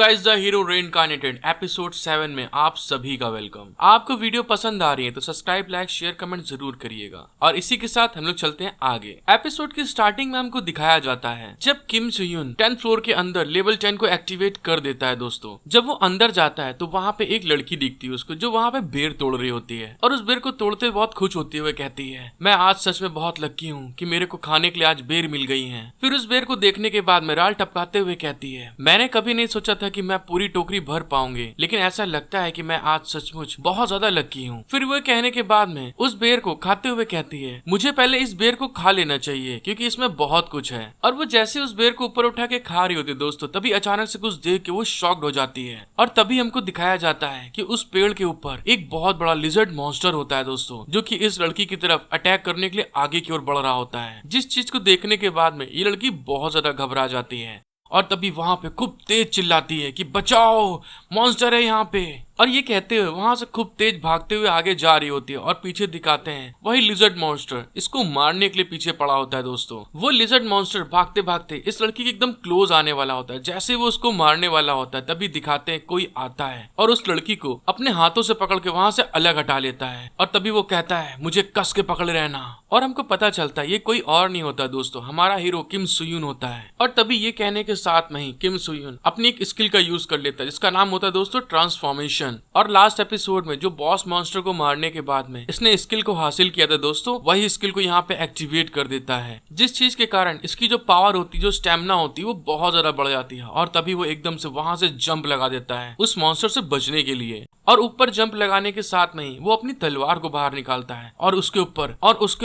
Guys, the hero रीइंकार्नेटेड episode 7 में आप सभी का वेलकम। आपको वीडियो पसंद आ रही है तो सब्सक्राइब, लाइक, शेयर, कमेंट जरूर करिएगा। और इसी के साथ हम लोग चलते हैं आगे। एपिसोड की स्टार्टिंग में हमको दिखाया जाता है जब किम सुयुन 10th फ्लोर के अंदर लेवल 10 को एक्टिवेट कर देता है। दोस्तों, जब वो अंदर जाता है तो वहाँ पे एक लड़की दिखती है उसको, जो वहाँ पे बेर तोड़ रही होती है और उस बेर को तोड़ते बहुत खुश होती हुए कहती है, मैं आज सच में बहुत लकी हूँ कि मेरे को खाने के लिए आज बेर मिल गई है। फिर उस बेर को देखने के बाद राल टपकाते हुए कहती है, मैंने कभी नहीं सोचा था कि मैं पूरी टोकरी भर पाऊंगी, लेकिन ऐसा लगता है कि मैं आज सचमुच बहुत ज्यादा लकी हूँ। फिर वो कहने के बाद में उस बेर को खाते हुए कहती है, मुझे पहले इस बेर को खा लेना चाहिए क्योंकि इसमें बहुत कुछ है। और वो जैसे उस बेर को ऊपर उठा के खा रही होती है दोस्तों, तभी अचानक से कुछ देख के वो शॉक्ड हो जाती है। और तभी हमको दिखाया जाता है कि उस पेड़ के ऊपर एक बहुत बड़ा लिजर्ड मॉन्स्टर होता है दोस्तों, जो कि इस लड़की की तरफ अटैक करने के लिए आगे की ओर बढ़ रहा होता है। जिस चीज को देखने के बाद में ये लड़की बहुत ज्यादा घबरा जाती है और तभी वहां पे खूब तेज चिल्लाती है कि बचाओ, मॉन्स्टर है यहाँ पे। और ये कहते हुए वहां से खूब तेज भागते हुए आगे जा रही होती है और पीछे दिखाते हैं वही लिजर्ड मॉन्स्टर इसको मारने के लिए पीछे पड़ा होता है। दोस्तों, वो लिजर्ड मॉन्स्टर भागते भागते इस लड़की के एकदम क्लोज आने वाला होता है। जैसे वो उसको मारने वाला होता है तभी दिखाते हैं कोई आता है और उस लड़की को अपने हाथों से पकड़ के वहां से अलग हटा लेता है। और तभी वो कहता है, मुझे कस के पकड़े रहना। और हमको पता चलता है ये कोई और नहीं होता दोस्तों, हमारा हीरो किम सुयुन होता है। और तभी ये कहने के साथ में ही किम सुयुन अपनी एक स्किल का यूज कर लेता है जिसका नाम होता है दोस्तों ट्रांसफॉर्मेशन। और लास्ट एपिसोड में जो बॉस मॉन्स्टर को मारने के बाद में इसने स्किल को हासिल किया था दोस्तों, वही स्किल को यहाँ पे एक्टिवेट कर देता है, जिस चीज के कारण इसकी जो पावर होती है, जो स्टेमिना होती है, वो बहुत ज्यादा बढ़ जाती है। और तभी वो एकदम से वहां से जंप लगा देता है उस मॉन्स्टर से बचने के लिए। और ऊपर जंप लगाने के साथ में ही वो अपनी तलवार को बाहर निकालता है और उसके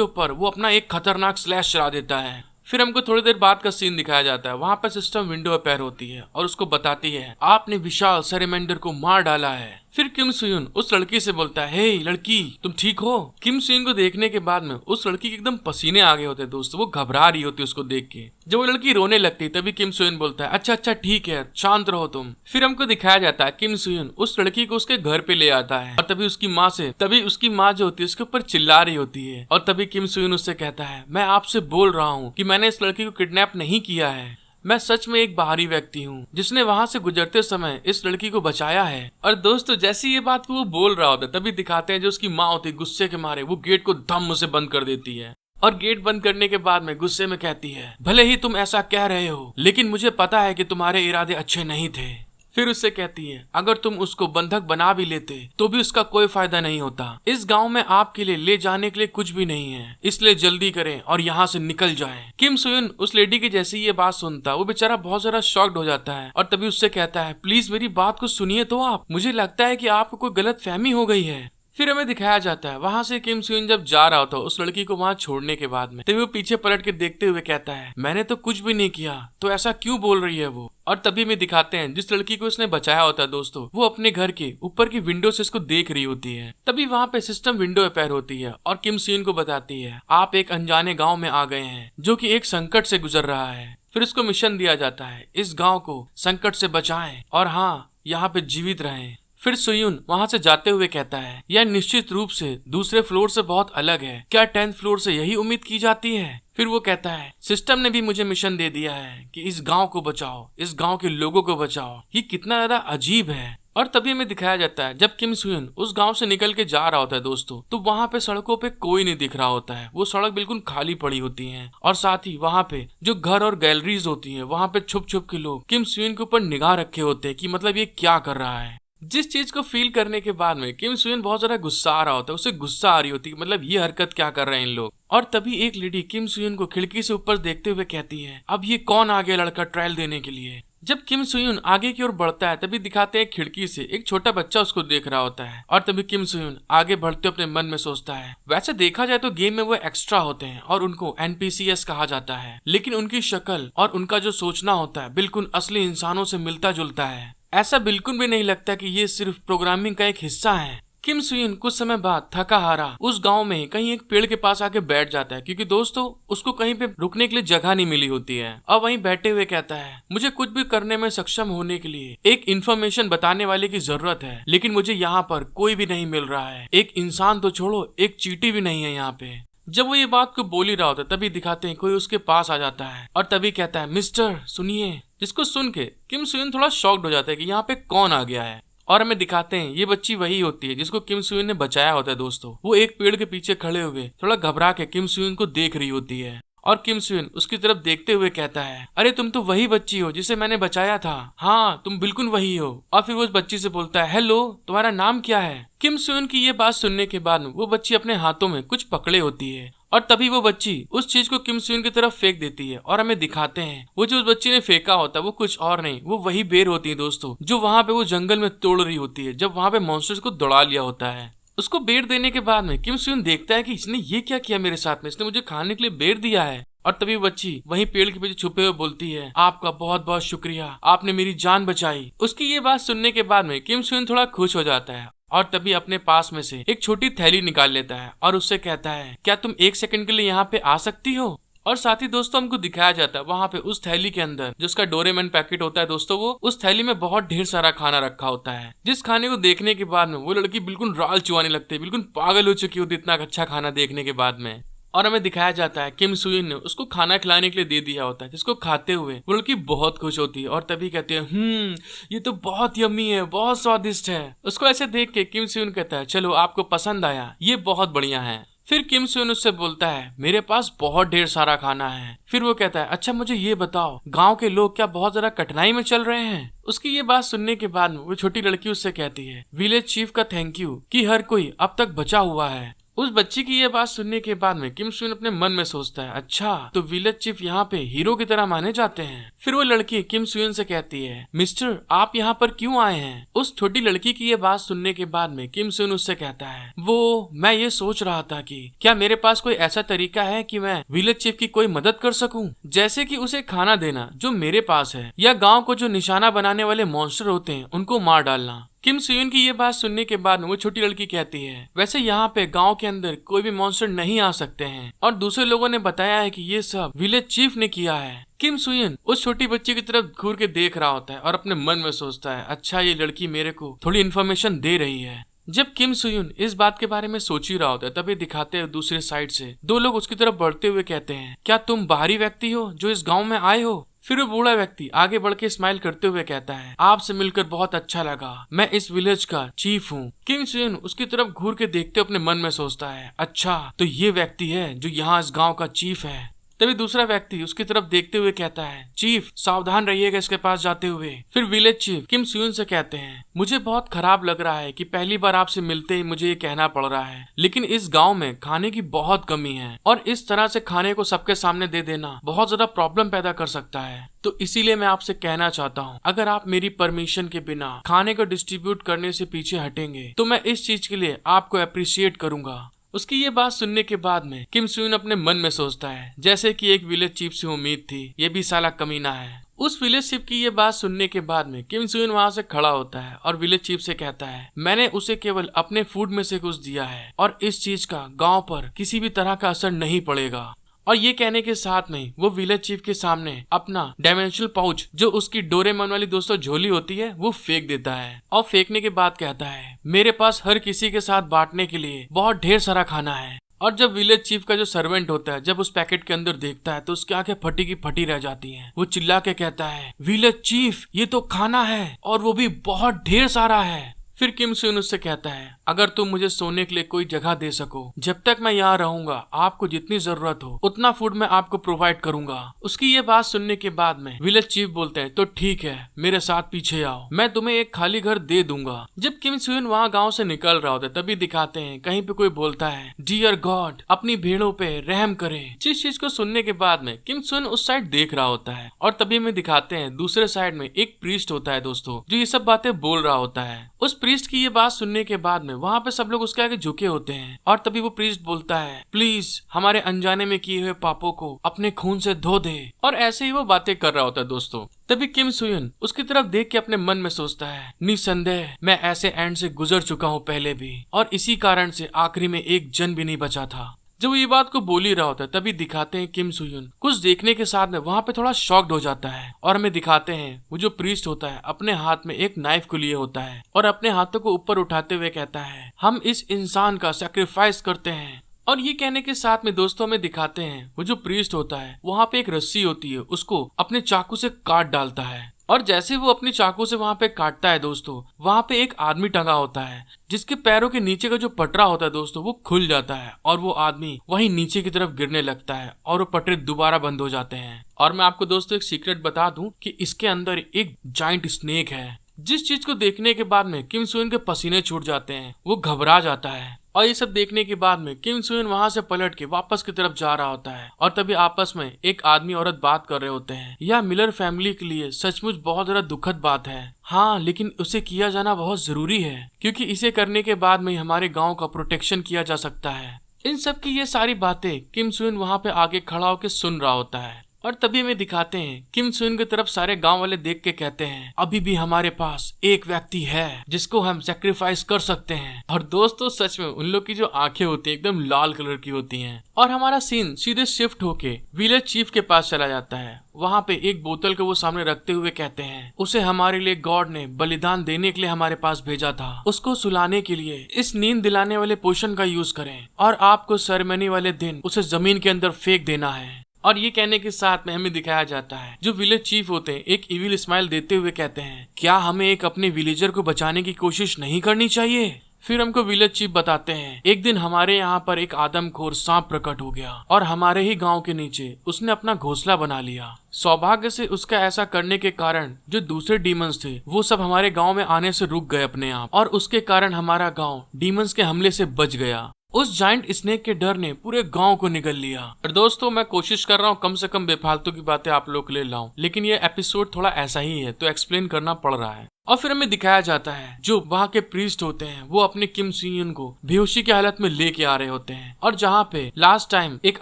ऊपर वो अपना एक खतरनाक स्लैश चला देता है। फिर हमको थोड़ी देर बाद का सीन दिखाया जाता है। वहाँ पर सिस्टम विंडो अपेयर होती है और उसको बताती है, आपने विशाल सैलेमेंडर को मार डाला है। फिर किम सुयुन उस लड़की से बोलता है, हे लड़की, तुम ठीक हो? किम सुयुन को देखने के बाद में उस लड़की के एकदम पसीने आ गए होते हैं दोस्तों, वो घबरा रही होती है उसको देख के। जब वो लड़की रोने लगती तभी किम सुयुन बोलता है, अच्छा अच्छा ठीक है, शांत रहो तुम। फिर हमको दिखाया जाता है किम सुयुन उस लड़की को उसके घर पे ले आता है और तभी उसकी माँ जो होती है उसके ऊपर चिल्ला रही होती है। और तभी किम सुयुन उससे कहता है, मैं आपसे बोल रहा हूँ कि मैंने इस लड़की को किडनैप नहीं किया है, मैं सच में एक बाहरी व्यक्ति हूँ जिसने वहां से गुजरते समय इस लड़की को बचाया है। और दोस्तों, जैसी ये बात को वो बोल रहा होता है तभी दिखाते हैं जो उसकी माँ होती है गुस्से के मारे वो गेट को धम से बंद कर देती है। और गेट बंद करने के बाद में गुस्से में कहती है, भले ही तुम ऐसा कह रहे हो लेकिन मुझे पता है कि तुम्हारे इरादे अच्छे नहीं थे। फिर उससे कहती है, अगर तुम उसको बंधक बना भी लेते तो भी उसका कोई फायदा नहीं होता। इस गांव में आपके लिए ले जाने के लिए कुछ भी नहीं है, इसलिए जल्दी करें और यहाँ से निकल जाएं। किम सुयुन उस लेडी की जैसी ये बात सुनता वो बेचारा बहुत ज्यादा शॉक्ड हो जाता है और तभी उससे कहता है, प्लीज मेरी बात को सुनिए तो आप, मुझे लगता है कि आपको कोई गलत फहमी हो गई है। फिर हमें दिखाया जाता है वहां से किम सुयुन जब जा रहा होता उस लड़की को वहां छोड़ने के बाद में, तभी वो पीछे पलट के देखते हुए कहता है, मैंने तो कुछ भी नहीं किया, तो ऐसा क्यों बोल रही है वो। और तभी में दिखाते हैं जिस लड़की को उसने बचाया होता है दोस्तों, वो अपने घर के ऊपर की विंडो से इसको देख रही होती है। तभी वहां पे सिस्टम विंडो अपेयर होती है और किम सुयुन को बताती है, आप एक अनजाने गाँव में आ गए हैं जो की एक संकट से गुजर रहा है। फिर उसको मिशन दिया जाता है, इस गाँव को संकट से बचाएं और हाँ, यहाँ पे जीवित रहें। फिर सुयुन वहां से जाते हुए कहता है, यह निश्चित रूप से दूसरे फ्लोर से बहुत अलग है, क्या 10th फ्लोर से यही उम्मीद की जाती है? फिर वो कहता है, सिस्टम ने भी मुझे मिशन दे दिया है कि इस गांव को बचाओ, इस गांव के लोगों को बचाओ। ये कितना ज्यादा अजीब है। और तभी हमें दिखाया जाता है जब किम सुयुन उस गांव से निकल के जा रहा होता है दोस्तों, तो वहां पे सड़कों पे कोई नहीं दिख रहा होता है, वो सड़क बिल्कुल खाली पड़ी होती है। और साथ ही वहां पे जो घर और गैलरीज होती है वहां पे छुप छुप के लोग किम सुयुन के ऊपर निगाह रखे होते हैं कि मतलब ये क्या कर रहा है। जिस चीज को फील करने के बाद में किम सुयुन बहुत ज्यादा गुस्सा आ रहा होता है, उसे गुस्सा आ रही होती है मतलब ये हरकत क्या कर रहे हैं इन लोग। और तभी एक लेडी किम सुयुन को खिड़की से ऊपर देखते हुए कहती है, अब ये कौन आ गया लड़का ट्रायल देने के लिए। जब किम सुयुन आगे की ओर बढ़ता है तभी दिखाते हैं खिड़की से एक छोटा बच्चा उसको देख रहा होता है। और तभी किम सुयुन आगे बढ़ते अपने मन में सोचता है, वैसे देखा जाए तो गेम में वो एक्स्ट्रा होते हैं और उनको NPCs कहा जाता है, लेकिन उनकी शक्ल और उनका जो सोचना होता है बिल्कुल असली इंसानों से मिलता जुलता है। ऐसा बिल्कुल भी नहीं लगता कि ये सिर्फ प्रोग्रामिंग का एक हिस्सा है। किम सुयुन कुछ समय बाद थका हारा उस गांव में कहीं एक पेड़ के पास आके बैठ जाता है क्योंकि दोस्तों उसको कहीं पे रुकने के लिए जगह नहीं मिली होती है। और वहीं बैठे हुए कहता है, मुझे कुछ भी करने में सक्षम होने के लिए एक इन्फॉर्मेशन बताने वाले की जरूरत है, लेकिन मुझे यहाँ पर कोई भी नहीं मिल रहा है। एक इंसान तो छोड़ो, एक चींटी भी नहीं है यहाँ पे। जब वो ये बात को बोल ही रहा होता है तभी दिखाते हैं कोई उसके पास आ जाता है और तभी कहता है मिस्टर सुनिए, जिसको सुन के किम सुयन थोड़ा शॉक्ड हो जाता है कि यहाँ पे कौन आ गया है। और हमें दिखाते हैं ये बच्ची वही होती है जिसको किम सुयन ने बचाया होता है दोस्तों। वो एक पेड़ के पीछे खड़े हुए थोड़ा घबरा के किम सुयन को देख रही होती है और किम सुयन उसकी तरफ देखते हुए कहता है अरे तुम तो वही बच्ची हो जिसे मैंने बचाया था। हाँ तुम बिल्कुल वही हो। और फिर वो उस बच्ची से बोलता है हेलो तुम्हारा नाम क्या है। किम सुयन की ये बात सुनने के बाद वो बच्ची अपने हाथों में कुछ पकड़े होती है और तभी वो बच्ची उस चीज को किम सुयन की तरफ फेंक देती है और हमें दिखाते हैं वो जो उस बच्ची ने फेंका होता है वो कुछ और नहीं, वो वही बेर होती है दोस्तों जो वहाँ पे वो जंगल में तोड़ रही होती है जब वहाँ पे मॉन्स्टर्स को दौड़ा लिया होता है। उसको बेर देने के बाद में किम सुयन देखता है कि इसने ये क्या किया मेरे साथ में, इसने मुझे खाने के लिए बेर दिया है। और तभी बच्ची वहीं पेड़ के पीछे छुपे हुए बोलती है आपका बहुत बहुत शुक्रिया, आपने मेरी जान बचाई। उसकी ये बात सुनने के बाद में किम सुयन थोड़ा खुश हो जाता है और तभी अपने पास में से एक छोटी थैली निकाल लेता है और उससे कहता है क्या तुम 1 सेकंड के लिए यहाँ पे आ सकती हो। और साथ ही दोस्तों हमको दिखाया जाता है वहाँ पे उस थैली के अंदर जो उसका डोरेमोन पैकेट होता है दोस्तों, वो उस थैली में बहुत ढेर सारा खाना रखा होता है। जिस खाने को देखने के बाद में वो लड़की बिल्कुल राल चुआने लगती है, बिल्कुल पागल हो चुकी होती है इतना अच्छा खाना देखने के बाद में। और हमें दिखाया जाता है किम सुयन ने उसको खाना खिलाने के लिए दे दिया होता है जिसको खाते हुए वो लड़की बहुत खुश होती है और तभी कहती है ये तो बहुत यम्मी है, बहुत स्वादिष्ट है। उसको ऐसे देख के किम सुयन कहता है चलो आपको पसंद आया, ये बहुत बढ़िया है। फिर किम सुयन उससे बोलता है मेरे पास बहुत ढेर सारा खाना है। फिर वो कहता है अच्छा मुझे ये बताओ गांव के लोग क्या बहुत ज्यादा कठिनाई में चल रहे हैं। उसकी ये बात सुनने के बाद वो छोटी लड़की उससे कहती है विलेज चीफ का थैंक यू कि हर कोई अब तक बचा हुआ है। उस बच्ची की ये बात सुनने के बाद में किम सुयन अपने मन में सोचता है अच्छा तो विलेज चीफ यहाँ पे हीरो की तरह माने जाते हैं। फिर वो लड़की किम सुयन से कहती है मिस्टर आप यहाँ पर क्यों आए हैं। उस छोटी लड़की की ये बात सुनने के बाद में किम सुयन उससे कहता है वो मैं ये सोच रहा था कि क्या मेरे पास कोई ऐसा तरीका है कि मैं विलेज चीफ की कोई मदद कर सकूं, जैसे कि उसे खाना देना जो मेरे पास है या गाँव को जो निशाना बनाने वाले मॉन्स्टर होते हैं उनको मार डालना। किम सुयन की ये बात सुनने के बाद वो छोटी लड़की कहती है वैसे यहाँ पे गांव के अंदर कोई भी मॉन्स्टर नहीं आ सकते हैं और दूसरे लोगों ने बताया है कि ये सब विलेज चीफ ने किया है। किम सुयन उस छोटी बच्ची की तरफ घूर के देख रहा होता है और अपने मन में सोचता है अच्छा ये लड़की मेरे को थोड़ी इन्फॉर्मेशन दे रही है। जब किम सुयन इस बात के बारे में सोच ही रहा होता है तभी दिखाते हैं दूसरे साइड से 2 लोग उसकी तरफ बढ़ते हुए कहते हैं क्या तुम बाहरी व्यक्ति हो जो इस गाँव में आए हो। फिर वो बूढ़ा व्यक्ति आगे बढ़ के स्माइल करते हुए कहता है आपसे मिलकर बहुत अच्छा लगा, मैं इस विलेज का चीफ हूँ। किम सुयन उसकी तरफ घूर के देखते अपने मन में सोचता है अच्छा तो ये व्यक्ति है जो यहाँ इस गाँव का चीफ है। तभी दूसरा व्यक्ति उसकी तरफ देखते हुए कहता है चीफ सावधान रहिएगा इसके पास जाते हुए। फिर विलेज चीफ किम सुयन से कहते हैं मुझे बहुत खराब लग रहा है कि पहली बार आपसे मिलते ही मुझे ये कहना पड़ रहा है, लेकिन इस गांव में खाने की बहुत कमी है और इस तरह से खाने को सबके सामने दे देना बहुत ज्यादा प्रॉब्लम पैदा कर सकता है। तो इसीलिए मैं आपसे कहना चाहता हूँ अगर आप मेरी परमिशन के बिना खाने को डिस्ट्रीब्यूट करने से पीछे हटेंगे तो मैं इस चीज के लिए आपको अप्रिशिएट करूंगा। उसकी ये बात सुनने के बाद में किम सुयन अपने मन में सोचता है जैसे कि एक विलेज चीफ से उम्मीद थी ये भी साला कमीना है। उस विलेज चीफ की ये बात सुनने के बाद में किम सुयन वहाँ से खड़ा होता है और विलेज चीफ से कहता है मैंने उसे केवल अपने फूड में से कुछ दिया है और इस चीज का गाँव पर किसी भी तरह का असर नहीं पड़ेगा। और ये कहने के साथ में वो विलेज चीफ के सामने अपना डायमेंशनल पाउच जो उसकी डोरेमोन वाली दोस्तों झोली होती है वो फेंक देता है और फेंकने के बाद कहता है मेरे पास हर किसी के साथ बांटने के लिए बहुत ढेर सारा खाना है। और जब विलेज चीफ का जो सर्वेंट होता है जब उस पैकेट के अंदर देखता है तो उसकी आंखें फटी की फटी रह जाती हैं। वो चिल्ला के कहता है विलेज चीफ ये तो खाना है और वो भी बहुत ढेर सारा है। फिर किम सुयन उससे कहता है अगर तुम मुझे सोने के लिए कोई जगह दे सको, जब तक मैं यहाँ रहूंगा आपको जितनी जरूरत हो उतना फूड मैं आपको प्रोवाइड करूंगा। उसकी ये बात सुनने के बाद में विलेज चीफ बोलते हैं तो ठीक है मेरे साथ पीछे आओ, मैं तुम्हें एक खाली घर दे दूंगा। जब किम सुयन वहाँ गाँव से निकल रहा होता है तभी दिखाते हैं कहीं पे कोई बोलता है डियर गॉड अपनी भेड़ों पे रहम करे। जिस चीज को सुनने के बाद में किम सुयन उस साइड देख रहा होता है और तभी में दिखाते हैं दूसरे साइड में एक प्रीस्ट होता है दोस्तों जो ये सब बातें बोल रहा होता है। उस प्रीस्ट की ये बात सुनने के बाद में वहाँ पे सब लोग उसके आगे झुके होते हैं और तभी वो प्रीस्ट बोलता है प्लीज हमारे अनजाने में किए हुए पापों को अपने खून से धो दे। और ऐसे ही वो बातें कर रहा होता है दोस्तों। तभी किम सुयन उसकी तरफ देख के अपने मन में सोचता है निसंदेह मैं ऐसे एंड से गुजर चुका हूँ पहले भी और इसी कारण से आखिरी में एक जन भी नहीं बचा था। जब वो ये बात को बोल ही रहा होता है तभी दिखाते हैं किम सुयन कुछ देखने के साथ में वहाँ पे थोड़ा शॉक्ड हो जाता है और हमें दिखाते हैं वो जो प्रीस्ट होता है अपने हाथ में एक नाइफ को लिए होता है और अपने हाथों को ऊपर उठाते हुए कहता है हम इस इंसान का सैक्रिफाइस करते हैं। और ये कहने के साथ में दोस्तों हमें दिखाते हैं वो जो प्रीस्ट होता है वहाँ पे एक रस्सी होती है, उसको अपने चाकू से काट डालता है। और जैसे वो अपनी चाकू से वहाँ पे काटता है दोस्तों, वहाँ पे एक आदमी टंगा होता है जिसके पैरों के नीचे का जो पटरा होता है दोस्तों वो खुल जाता है और वो आदमी वहीं नीचे की तरफ गिरने लगता है और वो पटरे दोबारा बंद हो जाते हैं। और मैं आपको दोस्तों एक सीक्रेट बता दूं कि इसके अंदर एक जाइंट स्नेक है, जिस चीज को देखने के बाद में किम सू इन के पसीने छूट जाते हैं, वो घबरा जाता है। और ये सब देखने के बाद में किम सू इन वहाँ से पलट के वापस की तरफ जा रहा होता है और तभी आपस में एक आदमी औरत बात कर रहे होते हैं। यह मिलर फैमिली के लिए सचमुच बहुत ज्यादा दुखद बात है। हाँ, लेकिन उसे किया जाना बहुत जरूरी है क्योंकि इसे करने के बाद में हमारे गाँव का प्रोटेक्शन किया जा सकता है। इन सब की ये सारी बातें किम सू इन वहाँ पे आगे खड़ा होकर सुन रहा होता है और तभी हमें दिखाते हैं किम सू इन की तरफ सारे गांव वाले देख के कहते हैं अभी भी हमारे पास एक व्यक्ति है जिसको हम सेक्रीफाइस कर सकते हैं। और दोस्तों सच में उन लोग की जो आंखें होती हैं एकदम लाल कलर की होती हैं। और हमारा सीन सीधे शिफ्ट होके विलेज चीफ के पास चला जाता है। वहाँ पे एक बोतल को वो सामने रखते हुए कहते हैं उसे हमारे लिए गॉड ने बलिदान देने के लिए हमारे पास भेजा था, उसको सुलाने के लिए इस नींद दिलाने वाले पोषण का यूज करें और आपको सेरेमनी वाले दिन उसे जमीन के अंदर फेंक देना है। और ये कहने के साथ में हमें दिखाया जाता है जो विलेज चीफ होते हैं एक इविल स्माइल देते हुए कहते हैं क्या हमें एक अपने विलेजर को बचाने की कोशिश नहीं करनी चाहिए। फिर हमको विलेज चीफ बताते हैं एक दिन हमारे यहाँ पर एक आदमखोर सांप प्रकट हो गया और हमारे ही गांव के नीचे उसने अपना घोंसला बना लिया। सौभाग्य से उसका ऐसा करने के कारण जो दूसरे डीमंस थे वो सब हमारे गांव में आने से रुक गए अपने आप और उसके कारण हमारा गांव डीमंस के हमले से बच गया। उस जाइंट स्नेक के डर ने पूरे गांव को निगल लिया। और दोस्तों मैं कोशिश कर रहा हूँ कम से कम बेफालतू की बातें आप लोग के लिए लाऊं, लेकिन ये एपिसोड थोड़ा ऐसा ही है तो एक्सप्लेन करना पड़ रहा है। और फिर हमें दिखाया जाता है जो वहाँ के प्रीस्ट होते हैं वो अपने किम सू इन को बेहोशी की हालत में लेके आ रहे होते हैं और जहाँ पे लास्ट टाइम एक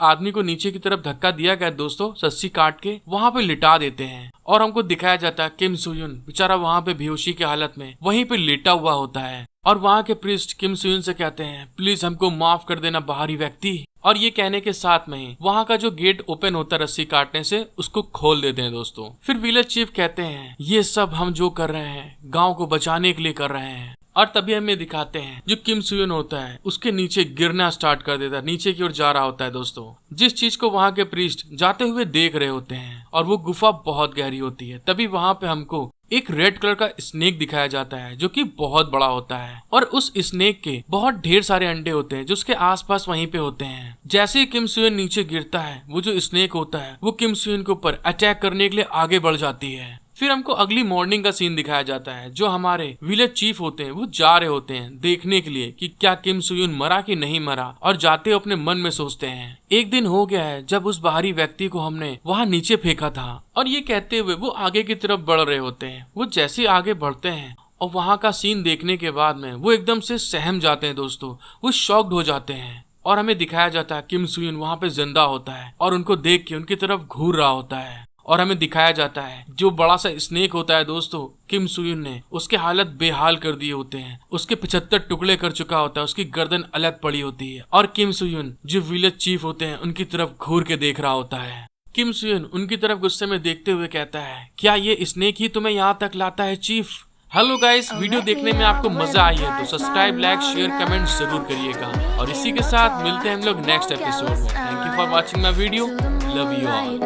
आदमी को नीचे की तरफ धक्का दिया गया दोस्तों रस्सी काट के वहाँ पे लिटा देते हैं। और हमको दिखाया जाता है किम सू इन बेचारा वहाँ पे बेहोशी की हालत में वहीं पे लेटा हुआ होता है और वहाँ के प्रीस्ट किम सू इन से कहते हैं प्लीज हमको माफ कर देना बाहरी व्यक्ति। और ये कहने के साथ में ही वहाँ का जो गेट ओपन होता है रस्सी काटने से उसको खोल देते हैं दोस्तों। फिर विलेज चीफ कहते हैं ये सब हम जो कर रहे हैं गांव को बचाने के लिए कर रहे हैं। और तभी हमें दिखाते हैं जो किम सू इन होता है उसके नीचे गिरना स्टार्ट कर देता है, नीचे की ओर जा रहा होता है दोस्तों, जिस चीज को वहाँ के प्रीस्ट जाते हुए देख रहे होते हैं। और वो गुफा बहुत गहरी होती है। तभी वहाँ पे हमको एक रेड कलर का स्नेक दिखाया जाता है जो कि बहुत बड़ा होता है और उस स्नेक के बहुत ढेर सारे अंडे होते हैं जो उसके आसपास वहीं पे होते हैं। जैसे ही किम सू इन नीचे गिरता है वो जो स्नेक होता है वो किम सू इन के ऊपर अटैक करने के लिए आगे बढ़ जाती है। फिर हमको अगली मॉर्निंग का सीन दिखाया जाता है जो हमारे विलेज चीफ होते हैं वो जा रहे होते हैं देखने के लिए कि क्या किम सू इन मरा कि नहीं मरा। और जाते हुए अपने मन में सोचते हैं एक दिन हो गया है जब उस बाहरी व्यक्ति को हमने वहाँ नीचे फेंका था। और ये कहते हुए वो आगे की तरफ बढ़ रहे होते हैं। वो जैसे आगे बढ़ते हैं और वहाँ का सीन देखने के बाद में वो एकदम से सहम जाते हैं दोस्तों, वो शॉक्ड हो जाते हैं। और हमें दिखाया जाता है किम सू इन वहाँ पे जिंदा होता है और उनको देख के उनकी तरफ घूर रहा होता है। और हमें दिखाया जाता है जो बड़ा सा स्नेक होता है दोस्तों किम सू इन ने उसके हालत बेहाल कर दिए होते हैं, उसके 75 टुकड़े कर चुका होता है, उसकी गर्दन अलग पड़ी होती है। और किम सू इन जो विलेज चीफ होते हैं उनकी तरफ घूर के देख रहा होता है। किम सू इन उनकी तरफ गुस्से में देखते हुए कहता है क्या ये स्नेक ही तुम्हें यहाँ तक लाता है चीफ। हेलो गाइस, वीडियो देखने में आपको मजा आई है तो सब्सक्राइब लाइक शेयर कमेंट जरूर करिएगा। और इसी के साथ मिलते हैं हम लोग नेक्स्ट एपिसोड में। Thank you for watching my video, love you all.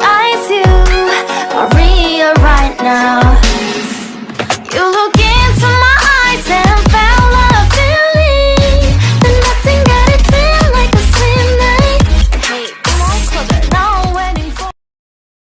Maria right now. You look